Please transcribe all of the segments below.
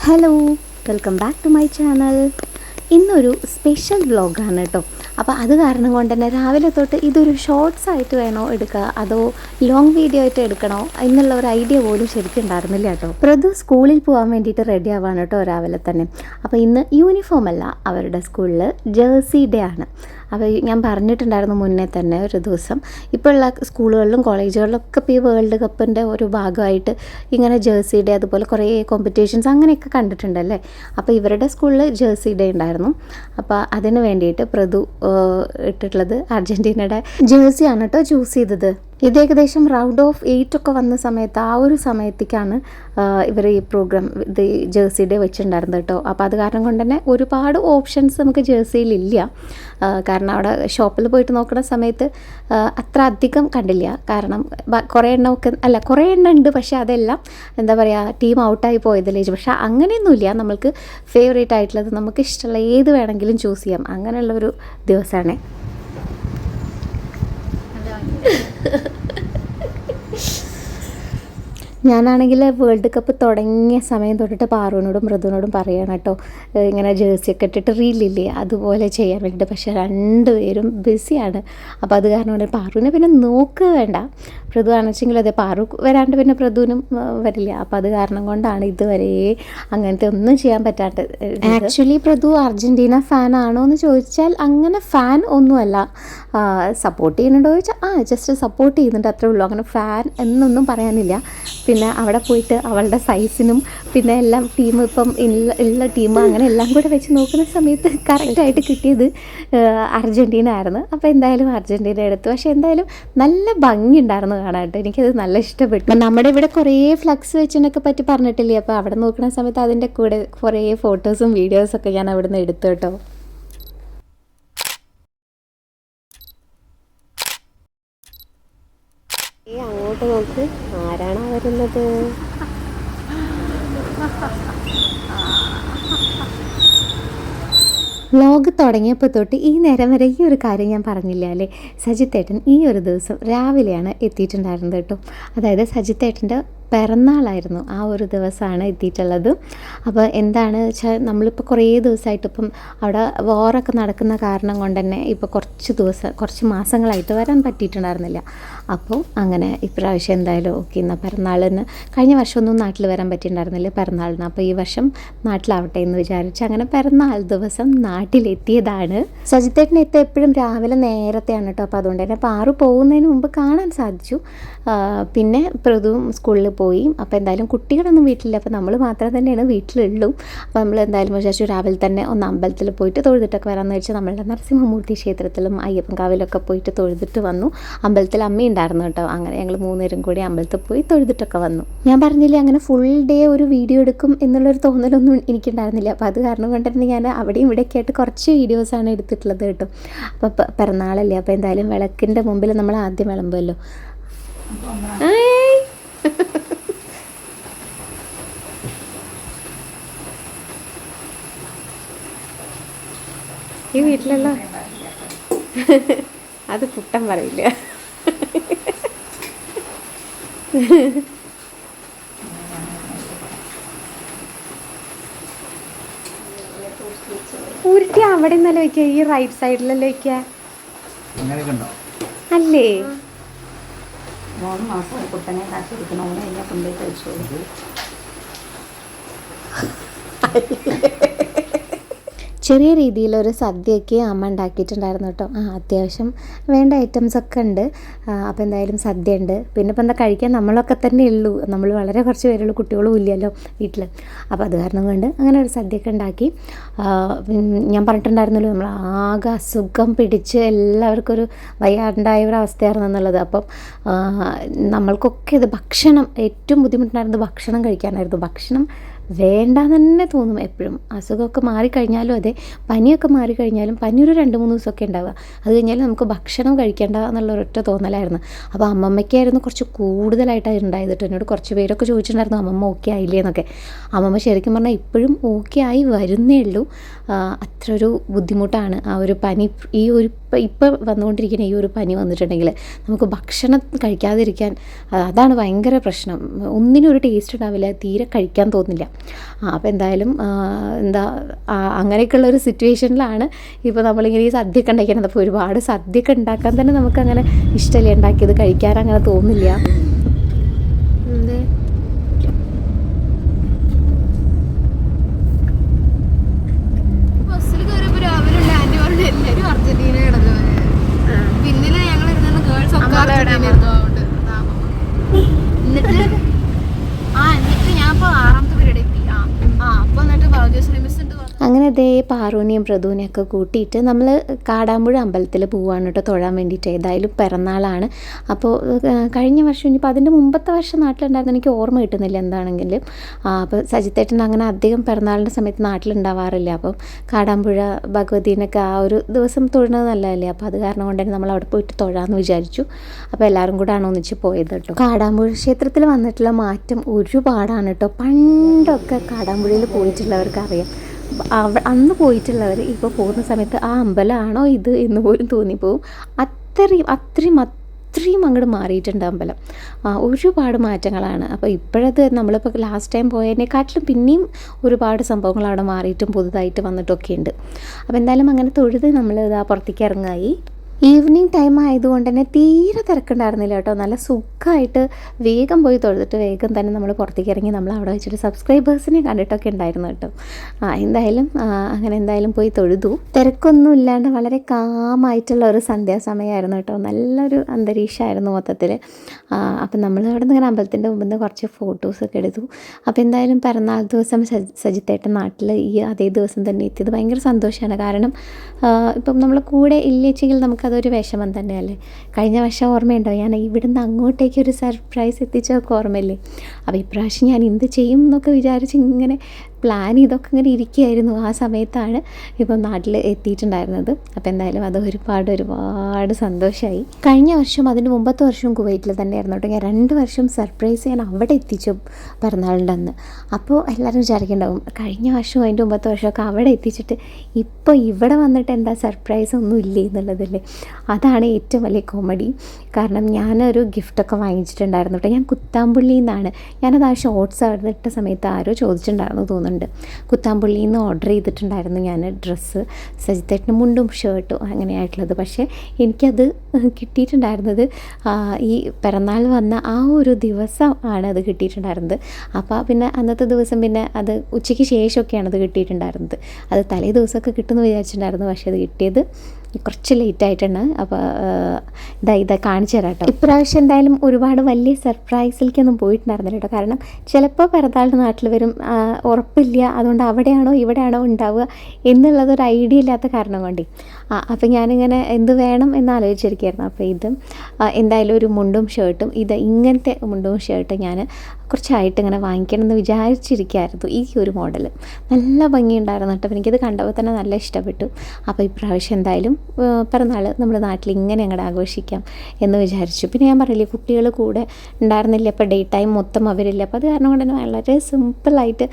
Hello, welcome back to my channel. ഇന്നൊരു special വ്ളോഗാണ് കേട്ടോ. അപ്പോൾ അത് കാരണം കൊണ്ട് തന്നെ രാവിലെ തൊട്ട് ഇതൊരു ഷോർട്സ് ആയിട്ട് വേണോ എടുക്കുക അതോ ലോങ് വീഡിയോ ആയിട്ട് എടുക്കണോ എന്നുള്ള ഒരു ഐഡിയ പോലും ശരിക്കും ഉണ്ടായിരുന്നില്ല കേട്ടോ. പ്രതു സ്കൂളിൽ പോകാൻ വേണ്ടിയിട്ട് റെഡി ആവാണ് കേട്ടോ രാവിലെ തന്നെ. അപ്പോൾ ഇന്ന് യൂണിഫോം അല്ല, അവരുടെ സ്കൂളിൽ ജേഴ്സി ഡേ ആണ്. അപ്പോൾ ഞാൻ പറഞ്ഞിട്ടുണ്ടായിരുന്നു മുന്നേ തന്നെ ഒരു ദിവസം, ഇപ്പോൾ ഉള്ള സ്കൂളുകളിലും കോളേജുകളിലൊക്കെ ഇപ്പോൾ ഈ വേൾഡ് കപ്പിൻ്റെ ഒരു ഭാഗമായിട്ട് ഇങ്ങനെ ജേഴ്സി ഡേ അതുപോലെ കുറേ കോമ്പറ്റീഷൻസ് അങ്ങനെയൊക്കെ കണ്ടിട്ടുണ്ടല്ലേ. അപ്പോൾ ഇവരുടെ സ്കൂളിൽ ജേഴ്സി ഡേ ഉണ്ടായിരുന്നു. അപ്പോൾ അതിന് വേണ്ടിയിട്ട് പ്രതു ഇട്ടിട്ടുള്ളത് അർജൻറ്റീനയുടെ ജേഴ്സിയാണ് കേട്ടോ ചൂസ് ചെയ്തത്. ഇത് ഏകദേശം റൗണ്ട് ഓഫ് 8 ഒക്കെ വന്ന സമയത്ത് ആ ഒരു സമയത്തേക്കാണ് ഇവർ ഈ പ്രോഗ്രാം ഇത് ജേഴ്സി ഡേ വെച്ചിട്ടുണ്ടായിരുന്നത് കേട്ടോ. അപ്പോൾ അത് കാരണം കൊണ്ട് തന്നെ ഒരുപാട് ഓപ്ഷൻസ് നമുക്ക് ജേഴ്സിയിലില്ല. കാരണം അവിടെ ഷോപ്പിൽ പോയിട്ട് നോക്കുന്ന സമയത്ത് അത്ര അധികം കണ്ടില്ല. കാരണം കുറേ എണ്ണമൊക്കെ അല്ല, കുറേ എണ്ണം ഉണ്ട്, പക്ഷേ അതെല്ലാം എന്താ പറയുക ടീം ഔട്ടായി പോയതില്ലേ. പക്ഷേ അങ്ങനെയൊന്നുമില്ല, നമ്മൾക്ക് ഫേവറേറ്റ് ആയിട്ടുള്ളത് നമുക്ക് ഇഷ്ടമുള്ള ഏത് വേണമെങ്കിലും ചൂസ് ചെയ്യാം. അങ്ങനെയുള്ളൊരു ദിവസമാണ്. ഞാനാണെങ്കിൽ വേൾഡ് കപ്പ് തുടങ്ങിയ സമയം തൊട്ടിട്ട് പാറുവിനോടും മൃദുവിനോടും പറയണം കേട്ടോ, ഇങ്ങനെ ജേഴ്സിയൊക്കെ ഇട്ടിട്ട് റീലില്ലേ അതുപോലെ ചെയ്യാൻ വേണ്ടിയിട്ട്. പക്ഷേ രണ്ടുപേരും ബിസിയാണ്. അപ്പോൾ അത് കാരണം കൊണ്ട് പാറുവിനെ പിന്നെ നോക്കുക വേണ്ട, മൃദു ആണെച്ചെങ്കിൽ അതെ പാറു വരാണ്ട് പിന്നെ മൃദുവിനും വരില്ല. അപ്പോൾ അത് കാരണം കൊണ്ടാണ് ഇതുവരെ അങ്ങനത്തെ ഒന്നും ചെയ്യാൻ പറ്റാത്ത. ആക്ച്വലി മൃദു അർജൻറ്റീന ഫാൻ ആണോ എന്ന് ചോദിച്ചാൽ അങ്ങനെ ഫാൻ ഒന്നുമല്ല. സപ്പോർട്ട് ചെയ്യുന്നുണ്ടോ ചോദിച്ചാൽ ജസ്റ്റ് സപ്പോർട്ട് ചെയ്യുന്നുണ്ട്, അത്രേ ഉള്ളൂ. അങ്ങനെ ഫാൻ എന്നൊന്നും പറയാനില്ല. പിന്നെ അവിടെ പോയിട്ട് അവളുടെ സൈസിനും പിന്നെ എല്ലാം ടീം ഇപ്പം ഉള്ള ടീം അങ്ങനെ എല്ലാം കൂടെ വെച്ച് നോക്കുന്ന സമയത്ത് കറക്റ്റായിട്ട് കിട്ടിയത് അർജൻറ്റീന ആയിരുന്നു. അപ്പോൾ എന്തായാലും അർജൻറ്റീന എടുത്തു. പക്ഷേ എന്തായാലും നല്ല ഭംഗി ഉണ്ടായിരുന്നു കാണാനായിട്ട്, എനിക്കത് നല്ല ഇഷ്ടപ്പെട്ടു. നമ്മുടെ ഇവിടെ കുറേ ഫ്ലക്സ് വെച്ചിനൊക്കെ പറ്റി പറഞ്ഞിട്ടില്ലേ, അപ്പോൾ അവിടെ നോക്കുന്ന സമയത്ത് അതിൻ്റെ കൂടെ കുറേ ഫോട്ടോസും വീഡിയോസൊക്കെ ഞാൻ അവിടെ നിന്ന് എടുത്തു കേട്ടോ. അങ്ങോട്ട് നോക്ക്, ആരാണോ വരുന്നത്? വ്ളോഗ് തുടങ്ങിയപ്പോൾ തൊട്ട് ഈ നേരം വരെ ഈ ഒരു കാര്യം ഞാൻ പറഞ്ഞില്ല അല്ലേ. സജിത്തേട്ടൻ ഈ ഒരു ദിവസം രാവിലെയാണ് എത്തിയിട്ടുണ്ടായിരുന്നത് കേട്ടോ. അതായത് സജിത്തേട്ടൻ്റെ പിറന്നാളായിരുന്നു, ആ ഒരു ദിവസമാണ് എത്തിയിട്ടുള്ളത്. അപ്പോൾ എന്താണ് വെച്ചാൽ നമ്മളിപ്പോൾ കുറേ ദിവസമായിട്ട് ഇപ്പം അവിടെ വാറൊക്കെ നടക്കുന്ന കാരണം കൊണ്ട് തന്നെ ഇപ്പോൾ കുറച്ച് മാസങ്ങളായിട്ട് വരാൻ പറ്റിയിട്ടുണ്ടായിരുന്നില്ല. അപ്പോൾ അങ്ങനെ ഇപ്രാവശ്യം എന്തായാലും ഓക്കെ, എന്നാൽ പിറന്നാളിന് കഴിഞ്ഞ വർഷമൊന്നും നാട്ടിൽ വരാൻ പറ്റിയിട്ടുണ്ടായിരുന്നില്ല പിറന്നാളിന്. അപ്പോൾ ഈ വർഷം നാട്ടിലാവട്ടെ എന്ന് വിചാരിച്ച് അങ്ങനെ പിറന്നാൾ ദിവസം നാട്ടിലെത്തിയതാണ്. സജിത്തേട്ടൻ എപ്പോഴും രാവിലെ നേരത്തെയാണ് കേട്ടോ. അപ്പോൾ അതുകൊണ്ട് തന്നെ പാറു പോകുന്നതിന് മുമ്പ് കാണാൻ സാധിച്ചു. പിന്നെ പ്രതുവും സ്കൂളിൽ പോയി. അപ്പോൾ എന്തായാലും കുട്ടികളൊന്നും വീട്ടിലില്ല, അപ്പോൾ നമ്മൾ മാത്രം തന്നെയാണ് വീട്ടിലുള്ളൂ. അപ്പോൾ നമ്മൾ എന്തായാലും വിചാരിച്ചു രാവിലെ തന്നെ ഒന്ന് അമ്പലത്തിൽ പോയിട്ട് തൊഴുതിട്ടൊക്കെ വരാമെന്ന് വെച്ചാൽ നമ്മളുടെ നരസിംഹമൂർത്തി ക്ഷേത്രത്തിലും അയ്യപ്പൻകാവിലൊക്കെ പോയിട്ട് തൊഴുതിട്ട് വന്നു. അമ്പലത്തിൽ അമ്മ ഉണ്ടായിരുന്നു കേട്ടോ. അങ്ങനെ ഞങ്ങൾ 3 പേരും കൂടി അമ്പലത്തിൽ പോയി തൊഴുതിട്ടൊക്കെ വന്നു. ഞാൻ പറഞ്ഞില്ലേ അങ്ങനെ ഫുൾ ഡേ ഒരു വീഡിയോ എടുക്കും എന്നുള്ളൊരു തോന്നലൊന്നും എനിക്കുണ്ടായിരുന്നില്ല. അപ്പോൾ അത് കാരണം കൊണ്ട് തന്നെ ഞാൻ അവിടെയും ഇവിടെയൊക്കെ ആയിട്ട് കുറച്ച് വീഡിയോസാണ് എടുത്തിട്ടുള്ളത് കേട്ടോ. അപ്പോൾ പിറന്നാളല്ലേ, അപ്പോൾ എന്തായാലും വിളക്കിൻ്റെ മുമ്പിൽ നമ്മൾ ആദ്യം വിളമ്പുമല്ലോ. ഈ വീട്ടിലല്ല അത് കുട്ടം പറയില്ല. ഉരുട്ടി അവിടെ നിന്നല്ലേ വയ്ക്കുക, ഈ റൈറ്റ് സൈഡിലല്ലേ വയ്ക്കുക അല്ലേ? 3 മാസം കുട്ടനെ കാത്തിരിക്കണം, എന്നെ കൊണ്ടുപോയി കഴിച്ചു കൊടുത്തു. ചെറിയ രീതിയിലൊരു സദ്യയൊക്കെ അമ്മ ഉണ്ടാക്കിയിട്ടുണ്ടായിരുന്നു കേട്ടോ. അത്യാവശ്യം വേണ്ട ഐറ്റംസൊക്കെ ഉണ്ട്. അപ്പോൾ എന്തായാലും സദ്യ ഉണ്ട്. പിന്നെ ഇപ്പം എന്താ കഴിക്കാൻ നമ്മളൊക്കെ തന്നെ ഉള്ളൂ, നമ്മൾ വളരെ കുറച്ച് പേരുള്ളൂ, കുട്ടികളും ഇല്ലല്ലോ വീട്ടിൽ. അപ്പോൾ അത് കാരണം കൊണ്ട് അങ്ങനെ ഒരു സദ്യയൊക്കെ ഉണ്ടാക്കി. ഞാൻ പറഞ്ഞിട്ടുണ്ടായിരുന്നല്ലോ നമ്മൾ ആകെ അസുഖം പിടിച്ച് എല്ലാവർക്കും ഒരു വയ്യാണ്ടായ ഒരു അവസ്ഥയായിരുന്നു എന്നുള്ളത്. അപ്പം നമ്മൾക്കൊക്കെ ഇത് ഭക്ഷണം ഏറ്റവും ബുദ്ധിമുട്ടുണ്ടായിരുന്നത് ഭക്ഷണം കഴിക്കാനായിരുന്നു. ഭക്ഷണം വേണ്ടാന്ന് തന്നെ തോന്നും എപ്പോഴും. അസുഖമൊക്കെ മാറിക്കഴിഞ്ഞാലും അതെ, പനിയൊക്കെ മാറിക്കഴിഞ്ഞാലും പനി ഒരു 2-3 ദിവസമൊക്കെ ഉണ്ടാവുക, അത് കഴിഞ്ഞാലും നമുക്ക് ഭക്ഷണം കഴിക്കേണ്ട എന്നുള്ള ഒരൊറ്റ തോന്നലായിരുന്നു. അപ്പോൾ അമ്മമ്മയ്ക്കായിരുന്നു കുറച്ച് കൂടുതലായിട്ടാണ് ഉണ്ടായത് കേട്ടോ. എന്നോട് കുറച്ച് പേരൊക്കെ ചോദിച്ചിട്ടുണ്ടായിരുന്നു അമ്മമ്മ ഓക്കെ ആയില്ലേ എന്നൊക്കെ. അമ്മമ്മ ശരിക്കും പറഞ്ഞാൽ ഇപ്പോഴും ഓക്കെ ആയി വരുന്നേ ഉള്ളൂ. അത്ര ഒരു ബുദ്ധിമുട്ടാണ് ആ ഒരു പനി. ഈ ഒരു ഇപ്പോൾ വന്നുകൊണ്ടിരിക്കുന്ന ഈ ഒരു പനി വന്നിട്ടുണ്ടെങ്കിൽ നമുക്ക് ഭക്ഷണം കഴിക്കാതിരിക്കാൻ, അതാണ് ഭയങ്കര പ്രശ്നം. ഒന്നിനും ഒരു ടേസ്റ്റ് ഉണ്ടാവില്ല, തീരെ കഴിക്കാൻ തോന്നില്ല. അപ്പോൾ എന്തായാലും അങ്ങനെയൊക്കെയുള്ളൊരു സിറ്റുവേഷനിലാണ് ഇപ്പോൾ നമ്മളിങ്ങനെ ഈ സദ്യയൊക്കെ ഉണ്ടാക്കിയത്. അപ്പോൾ ഒരുപാട് സദ്യയൊക്കെ ഉണ്ടാക്കാൻ തന്നെ നമുക്കങ്ങനെ ഇഷ്ടമല്ല, ഉണ്ടാക്കിയത് കഴിക്കാൻ അങ്ങനെ തോന്നില്ല. ബസ്സിൽ കയറിയപ്പോൾ രാവിലെ ഉണ്ട് ആൻറ്റി പറഞ്ഞു എല്ലാവരും അർജന്റീന കിടന്നു. പിന്നെ ഞങ്ങൾ ഇരുന്ന ഗേൾസ് ഒക്കെ അർജന്റീന ഇരുന്നതുകൊണ്ട് എന്നിട്ട് ഞാൻ ഇപ്പോൾ 6ാമത്തെ പീരീഡ് എത്തി. അപ്പോൾ എന്നിട്ട് ഭാഗ്യശ്രീ മിസ് ഉണ്ട്. അങ്ങനെ ദേ പാറുവിനെയും പ്രദുവിനെയും ഒക്കെ കൂട്ടിയിട്ട് നമ്മൾ കാടാമ്പുഴ അമ്പലത്തിൽ പോവുകയാണ് കേട്ടോ തൊഴാൻ വേണ്ടിയിട്ട്. ഏതായാലും പിറന്നാളാണ്. അപ്പോൾ കഴിഞ്ഞ വർഷം ഇനിയിപ്പോൾ അതിൻ്റെ മുമ്പത്തെ വർഷം നാട്ടിലുണ്ടായിരുന്നു, എനിക്ക് ഓർമ്മ കിട്ടുന്നില്ല എന്താണെങ്കിലും. അപ്പോൾ സജിത്തേട്ടൻ അങ്ങനെ അധികം പിറന്നാളിൻ്റെ സമയത്ത് നാട്ടിലുണ്ടാവാറില്ല. അപ്പം കാടാമ്പുഴ ഭഗവതീനൊക്കെ ആ ഒരു ദിവസം തൊഴുന്നത് നല്ലതല്ലേ. അപ്പോൾ അത് കാരണം കൊണ്ട് തന്നെ നമ്മൾ അവിടെ പോയിട്ട് തൊഴാമെന്ന് വിചാരിച്ചു. അപ്പോൾ എല്ലാവരും കൂടെ ആണ് ഒന്നിച്ച് പോയത് കേട്ടോ. കാടാമ്പുഴ ക്ഷേത്രത്തിൽ വന്നിട്ടുള്ള മാറ്റം ഒരുപാടാണ് കേട്ടോ. പണ്ടൊക്കെ കാടാമ്പുഴയിൽ പോയിട്ടുള്ളവർക്ക് അറിയാം. അന്ന് പോയിട്ടുള്ളവർ ഇപ്പോൾ പോകുന്ന സമയത്ത് ആ അമ്പലമാണോ ഇത് എന്ന് പോലും തോന്നിപ്പോവും. അത്രയും അങ്ങോട്ട് മാറിയിട്ടുണ്ട് അമ്പലം. ഒരുപാട് മാറ്റങ്ങളാണ്. അപ്പോൾ ഇപ്പോഴത് നമ്മളിപ്പോൾ ലാസ്റ്റ് ടൈം പോയതിനെക്കാട്ടിലും പിന്നെയും ഒരുപാട് സംഭവങ്ങൾ അവിടെ മാറിയിട്ടും പുതുതായിട്ട് വന്നിട്ടൊക്കെ ഉണ്ട്. അപ്പോൾ എന്തായാലും അങ്ങനെ തൊഴുത് നമ്മൾ പുറത്തേക്ക് ഇറങ്ങായി. ഈവനിങ് ടൈം ആയതുകൊണ്ട് തന്നെ തീരെ തിരക്കുണ്ടായിരുന്നില്ല കേട്ടോ. നല്ല സുഖമായിട്ട് വേഗം പോയി തൊഴുതിട്ട് വേഗം തന്നെ നമ്മൾ പുറത്തേക്ക് ഇറങ്ങി. നമ്മൾ അവിടെ വെച്ചിട്ട് സബ്സ്ക്രൈബേഴ്സിനെ കണ്ടിട്ടൊക്കെ ഉണ്ടായിരുന്നു കേട്ടോ. അങ്ങനെ പോയി തൊഴുതു. തിരക്കൊന്നും ഇല്ലാണ്ട് വളരെ കാമായിട്ടുള്ള ഒരു സന്ധ്യാസമയമായിരുന്നു കേട്ടോ. നല്ലൊരു അന്തരീക്ഷമായിരുന്നു മൊത്തത്തിൽ. അപ്പം നമ്മൾ അവിടെ നിന്ന് ഇങ്ങനെ അമ്പലത്തിൻ്റെ മുമ്പിൽ നിന്ന് കുറച്ച് ഫോട്ടോസൊക്കെ എടുത്തു. അപ്പോൾ എന്തായാലും പിറന്നാൾ ദിവസം സജിത്തേട്ടൻ നാട്ടിൽ ഈ അതേ ദിവസം തന്നെ എത്തിയത് ഭയങ്കര സന്തോഷമാണ്. കാരണം ഇപ്പം നമ്മൾ കൂടെ ഇല്ലേച്ചെങ്കിൽ നമുക്കതൊരു വിഷമം തന്നെയല്ലേ. കഴിഞ്ഞ വർഷം ഓർമ്മയുണ്ടോ, ഞാൻ ഇവിടുന്ന് അങ്ങോട്ടേക്ക് ഒരു സർപ്രൈസ് എത്തിച്ചൊക്കെ ഓർമ്മയില്ലേ. അപ്പോൾ ഇപ്രാവശ്യം ഞാൻ എന്ത് ചെയ്യും എന്നൊക്കെ വിചാരിച്ച് ഇങ്ങനെ പ്ലാൻ ചെയ്തൊക്കെ ഇങ്ങനെ ഇരിക്കുകയായിരുന്നു. ആ സമയത്താണ് ഇപ്പം നാട്ടിൽ എത്തിയിട്ടുണ്ടായിരുന്നത്. അപ്പോൾ എന്തായാലും അത് ഒരുപാട് സന്തോഷമായി. കഴിഞ്ഞ വർഷം അതിന് മുമ്പത്തെ വർഷവും കുവൈറ്റിൽ തന്നെയായിരുന്നു കേട്ടോ. ഞാൻ 2 വർഷം സർപ്രൈസ് ഞാൻ അവിടെ എത്തിച്ചു പിറന്നാളിൻ്റെ അന്ന്. അപ്പോൾ എല്ലാവരും വിചാരിക്കുന്നുണ്ടാവും കഴിഞ്ഞ വർഷവും അതിൻ്റെ മുമ്പത്തെ വർഷമൊക്കെ അവിടെ എത്തിച്ചിട്ട് ഇപ്പോൾ ഇവിടെ വന്നിട്ട് എന്താ സർപ്രൈസ് ഒന്നും ഇല്ലേ എന്നുള്ളതല്ലേ. അതാണ് ഏറ്റവും വലിയ കോമഡി. കാരണം ഞാനൊരു ഗിഫ്റ്റൊക്കെ വാങ്ങിച്ചിട്ടുണ്ടായിരുന്നു കേട്ടോ. ഞാൻ കുത്താമ്പുള്ളിയിൽ നിന്നാണ്, ഞാനത് ആ ഷോർട്സ് ഇട്ട സമയത്ത് ആരോ ചോദിച്ചിട്ടുണ്ടായിരുന്നു തോന്നുന്നുണ്ട്. കുത്താമ്പുള്ളിയിൽ നിന്ന് ഓർഡർ ചെയ്തിട്ടുണ്ടായിരുന്നു ഞാൻ ഡ്രസ്സ്, സജിത്തേട്ടന് മുണ്ടും ഷർട്ടും അങ്ങനെയായിട്ടുള്ളത്. പക്ഷേ എനിക്കത് കിട്ടിയിട്ടുണ്ടായിരുന്നത് ഈ പിറന്നാൾ വന്ന ആ ഒരു ദിവസം ആണ് അത് കിട്ടിയിട്ടുണ്ടായിരുന്നത്. അപ്പോൾ പിന്നെ അന്നത്തെ ദിവസം പിന്നെ അത് ഉച്ചയ്ക്ക് ശേഷമൊക്കെയാണ് അത് കിട്ടിയിട്ടുണ്ടായിരുന്നത്. അത് തലേ ദിവസമൊക്കെ കിട്ടുമെന്ന് വിചാരിച്ചിട്ടുണ്ടായിരുന്നു. പക്ഷേ അത് കിട്ടിയത് കുറച്ച് ലേറ്റായിട്ടാണ്. അപ്പോൾ ഇതാ കാണിച്ചു തരാം കേട്ടോ. ഇപ്രാവശ്യം എന്തായാലും ഒരുപാട് വലിയ സർപ്രൈസിലേക്കൊന്നും പോയിട്ടുണ്ടായിരുന്നില്ല കേട്ടോ. കാരണം ചിലപ്പോൾ പിറന്നാളിൻ്റെ നാട്ടിൽ വരും, ഉറപ്പില്ല. അതുകൊണ്ട് അവിടെയാണോ ഇവിടെയാണോ ഉണ്ടാവുക എന്നുള്ളതൊരു ഐഡിയ ഇല്ലാത്ത കാരണം കൊണ്ടേ അപ്പോൾ ഞാനിങ്ങനെ എന്ത് വേണം എന്ന് ആലോചിച്ചിരിക്കുകയായിരുന്നു. അപ്പോൾ ഇത് എന്തായാലും ഒരു മുണ്ടും ഷർട്ടും, ഇങ്ങനത്തെ മുണ്ടും ഷർട്ടും ഞാൻ കുറച്ചായിട്ട് ഇങ്ങനെ വാങ്ങിക്കണം എന്ന് വിചാരിച്ചിരിക്കുകയായിരുന്നു. ഈ ഒരു മോഡൽ നല്ല ഭംഗിയുണ്ടായിരുന്നു കേട്ടോ. എനിക്കത് കണ്ടപ്പോൾ തന്നെ നല്ല ഇഷ്ടപ്പെട്ടു. അപ്പോൾ ഇപ്രാവശ്യം എന്തായാലും പിറന്നാൾ നമ്മുടെ നാട്ടിൽ ഇങ്ങനെ അങ്ങോട്ട് ആഘോഷിക്കാം എന്ന് വിചാരിച്ചു. പിന്നെ ഞാൻ പറയില്ലേ, കുട്ടികൾ കൂടെ ഉണ്ടായിരുന്നില്ല. അപ്പോൾ ഡേ ടൈം മൊത്തം അവരില്ല. അപ്പോൾ അത് കാരണം കൊണ്ട് തന്നെ വളരെ സിമ്പിളായിട്ട്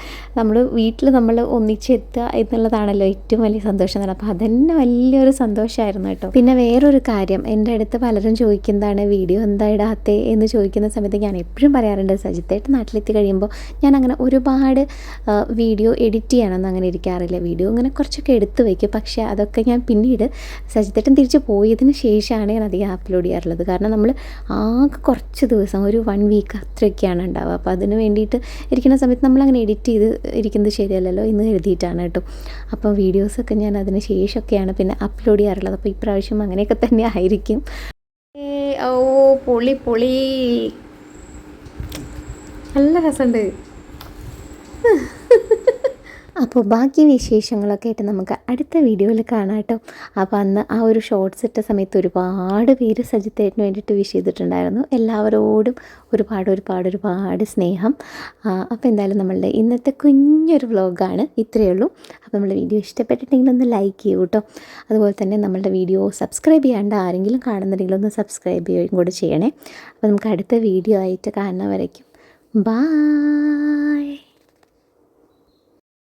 വീട്ടിൽ നമ്മൾ ഒന്നിച്ചെത്തുക എന്നുള്ളതാണല്ലോ ഏറ്റവും വലിയ സന്തോഷം എന്ന് പറയുന്നത്. അപ്പോൾ അതന്നെ വലിയൊരു സന്തോഷമായിരുന്നു കേട്ടോ. പിന്നെ വേറൊരു കാര്യം, എൻ്റെ അടുത്ത് പലരും ചോദിക്കുന്നതാണ് വീഡിയോ എന്താ ഇടാത്തേ എന്ന് ചോദിക്കുന്ന സമയത്ത് ഞാൻ എപ്പോഴും പറയാറുണ്ട്, സജിത്തേട്ടൻ നാട്ടിലെത്തി കഴിയുമ്പോൾ ഞാൻ അങ്ങനെ ഒരുപാട് വീഡിയോ എഡിറ്റ് ചെയ്യാനൊന്നും അങ്ങനെ ഇരിക്കാറില്ല. വീഡിയോ അങ്ങനെ കുറച്ചൊക്കെ എടുത്ത് വയ്ക്കും. പക്ഷേ അതൊക്കെ ഞാൻ പിന്നീട് സജിത്തേട്ടൻ തിരിച്ച് പോയതിന് ശേഷമാണ് ഞാൻ അധികം അപ്ലോഡ് ചെയ്യാറുള്ളത്. കാരണം നമ്മൾ ആകെ കുറച്ച് ദിവസം, ഒരു 1 വീക്ക് അത്രയൊക്കെയാണ് ഉണ്ടാവുക. അപ്പോൾ അതിന് വേണ്ടിയിട്ട് ഇരിക്കുന്ന സമയത്ത് നമ്മളങ്ങനെ എഡിറ്റ് ചെയ്ത് ഇരിക്കുന്നത് ശരിയല്ലല്ലോ എന്ന് എഴുതിയിട്ടാണ് കേട്ടോ. അപ്പോൾ വീഡിയോസൊക്കെ ഞാൻ അതിന് ശേഷമൊക്കെയാണ് പിന്നെ അപ്ലോഡ് ചെയ്യാറുള്ളത്. അപ്പോൾ ഇപ്രാവശ്യം അങ്ങനെയൊക്കെ തന്നെ ആയിരിക്കും. ഓ പൊളി നല്ല രസമുണ്ട്. അപ്പോൾ ബാക്കി വിശേഷങ്ങളൊക്കെ ആയിട്ട് നമുക്ക് അടുത്ത വീഡിയോയിൽ കാണാം കേട്ടോ. അപ്പോൾ അന്ന് ആ ഒരു ഷോർട്സ് ഇട്ട സമയത്ത് ഒരുപാട് പേര് സജിത്തേട്ടന് വേണ്ടിയിട്ട് വിഷ് ചെയ്തിട്ടുണ്ടായിരുന്നു. എല്ലാവരോടും ഒരുപാട് സ്നേഹം. അപ്പോൾ എന്തായാലും നമ്മളുടെ ഇന്നത്തെ കുഞ്ഞൊരു വ്ലോഗാണ്, ഇത്രയേ ഉള്ളൂ. അപ്പോൾ നമ്മുടെ വീഡിയോ ഇഷ്ടപ്പെട്ടിട്ടുണ്ടെങ്കിൽ ഒന്ന് ലൈക്ക് ചെയ്യൂ കേട്ടോ. അതുപോലെ തന്നെ നമ്മളുടെ വീഡിയോ സബ്സ്ക്രൈബ് ചെയ്യാണ്ട് ആരെങ്കിലും കാണുന്നുണ്ടെങ്കിൽ ഒന്ന് സബ്സ്ക്രൈബ് ചെയ്യുകയും കൂടെ ചെയ്യണേ. അപ്പോൾ നമുക്ക് അടുത്ത വീഡിയോ ആയിട്ട് കാണുന്നവരേക്കും ബൈ.